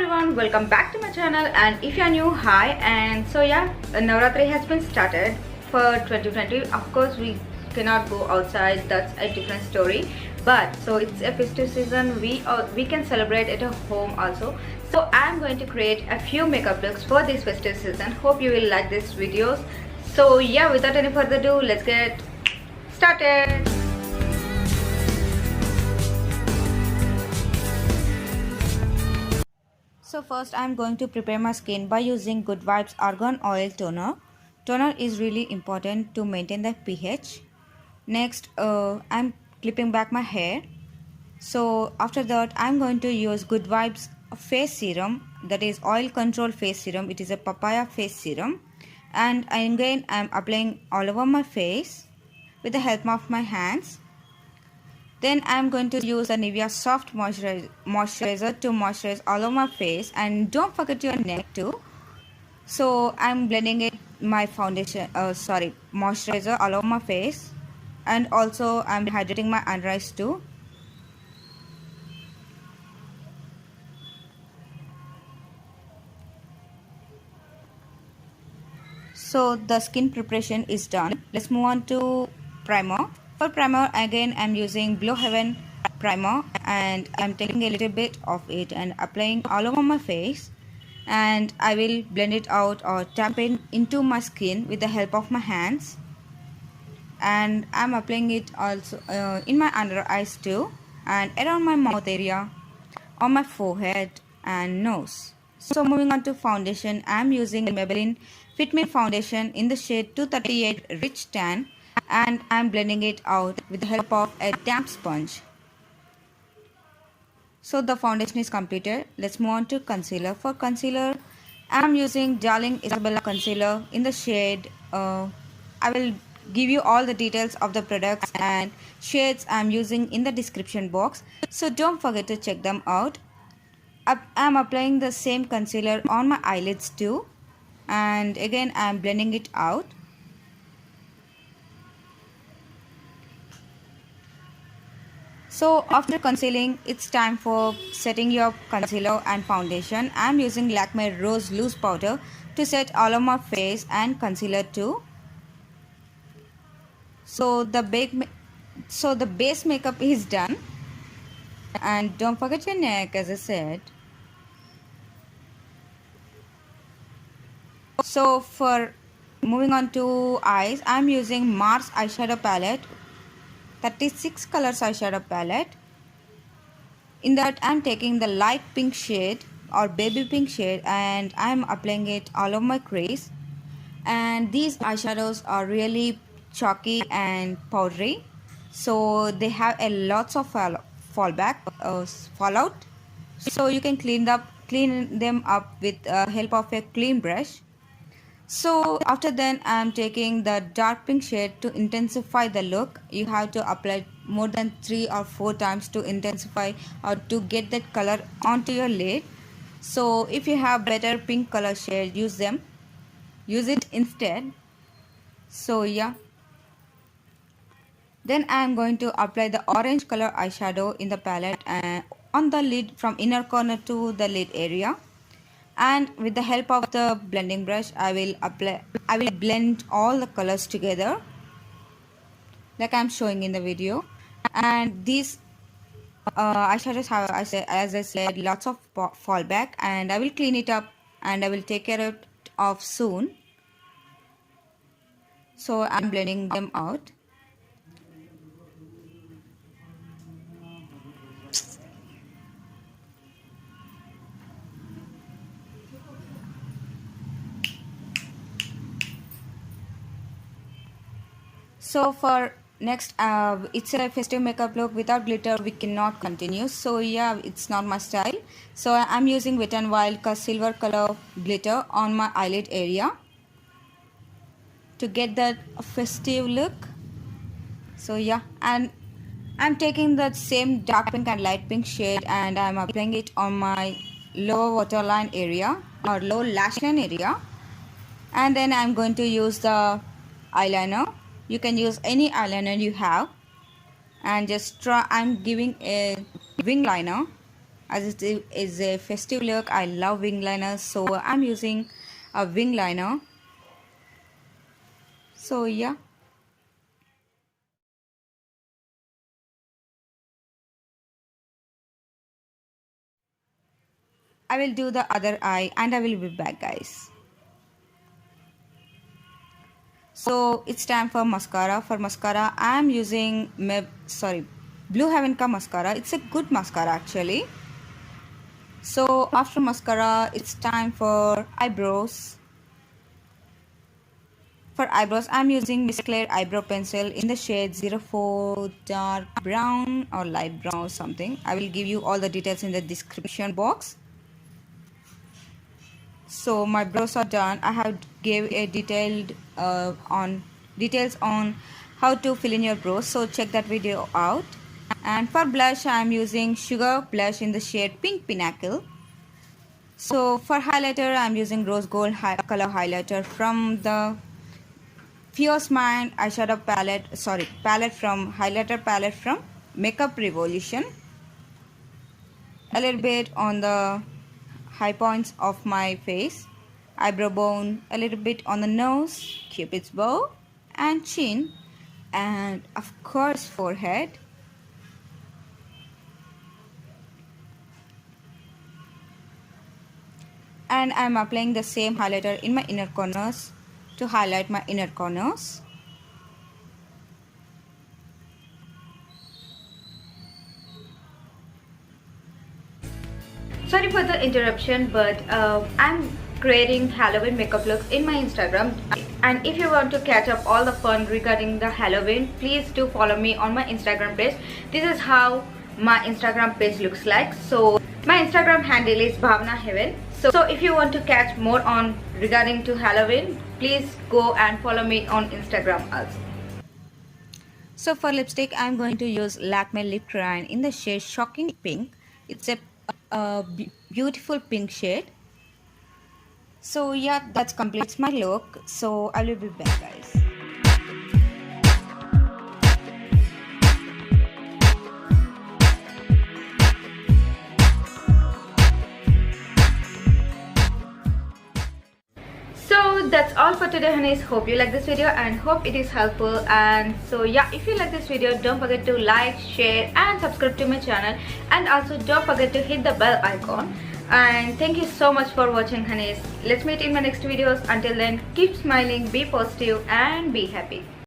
everyone, welcome back to my channel. And if you are new, hi. And so yeah, Navratri has been started for 2020. Of course we cannot go outside, that's a different story, but so it's a festive season. We can celebrate at home also. So I'm going to create a few makeup looks for this festive season. Hope you will like these videos. So yeah, without any further ado, let's get started. So first I'm going to prepare my skin by using Good Vibes Argan Oil Toner. Toner is really important to maintain the pH. Next I'm clipping back my hair. So after that I'm going to use Good Vibes face serum, that is oil control face serum. It is a papaya face serum, and again I'm applying all over my face with the help of my hands. Then I'm going to use the Nivea soft moisturizer to moisturize all over my face, and don't forget your neck too. So I'm blending it my moisturizer all over my face, and also I'm hydrating my under eyes too. So the skin preparation is done. Let's move on to primer. For primer, again I'm using Blue Heaven primer, and I'm taking a little bit of it and applying all over my face, and I will blend it out or tap it into my skin with the help of my hands. And I'm applying it also in my under eyes too, and around my mouth area, on my forehead and nose. So moving on to foundation, I'm using Maybelline Fit Me foundation in the shade 238 Rich Tan, and I'm blending it out with the help of a damp sponge. So the foundation is completed. Let's move on to concealer. For concealer, I'm using Darling Isabella concealer in the shade. I will give you all the details of the products and shades I'm using in the description box, so don't forget to check them out. I'm applying the same concealer on my eyelids too, and again I'm blending it out. So after concealing, it's time for setting your concealer and foundation. I'm using Lakme Rose Loose Powder to set all of my face and concealer too. So the base makeup is done, and don't forget your neck, as I said. So for moving on to eyes, I'm using Mars eyeshadow palette, 36 colors eyeshadow palette. In that I'm taking the light pink shade or baby pink shade, and I'm applying it all over my crease. And these eyeshadows are really chalky and powdery, so they have a lots of fallout. So you can clean them up with help of a clean brush. So after then I'm taking the dark pink shade to intensify the look. You have to apply more than 3 or 4 times to intensify or to get that color onto your lid. So if you have better pink color shade, use it instead. So yeah, then I am going to apply the orange color eyeshadow in the palette and on the lid from inner corner to the lid area. And with the help of the blending brush, I will blend all the colors together like I'm showing in the video. And these eyeshadows have, as I said, lots of fallback, and I will clean it up and I will take care of soon. So I'm blending them out. So for next, it's a festive makeup look. Without glitter we cannot continue, so yeah, it's not my style. So I'm using Wet n Wild silver color glitter on my eyelid area to get that festive look. So yeah, and I'm taking that same dark pink and light pink shade, and I'm applying it on my lower waterline area or low lash line area. And then I'm going to use the eyeliner. You can use any eyeliner you have, and just try. I'm giving a wing liner as it is a festive look. I love wing liners, so I'm using a wing liner. So yeah, I will do the other eye and I will be back, guys. So it's time for mascara. For mascara, I am using Blue Heaven ka mascara. It's a good mascara actually. So after mascara, it's time for eyebrows. For eyebrows, I'm using Miss Claire eyebrow pencil in the shade 04 dark brown or light brown or something. I will give you all the details in the description box. So my brows are done. I have gave a detailed details on how to fill in your brows, so check that video out. And for blush, I am using Sugar blush in the shade Pink Pinnacle. So for highlighter, I am using Rose Gold color highlighter from the Fierce Mind eyeshadow highlighter palette from Makeup Revolution. A little bit on the high points of my face, eyebrow bone, a little bit on the nose, cupid's bow and chin, and of course forehead. And I'm applying the same highlighter in my inner corners to highlight my inner corners. Sorry for the interruption, but I'm creating Halloween makeup looks in my Instagram, and if you want to catch up all the fun regarding the Halloween, please do follow me on my Instagram page. This is how my Instagram page looks like. So my Instagram handle is bhavani. So if you want to catch more on regarding to Halloween, please go and follow me on Instagram also. So for lipstick, I'm going to use Lakme lip crayon in the shade Shocking Pink. It's a beautiful pink shade. So yeah, that completes my look. So I will be back, guys. So that's all for today, honeys. Hope you like this video and hope it is helpful. And so yeah, if you like this video, don't forget to like, share and subscribe to my channel, and also don't forget to hit the bell icon. And thank you so much for watching, honeys. Let's meet in my next videos. Until then, keep smiling, be positive and be happy.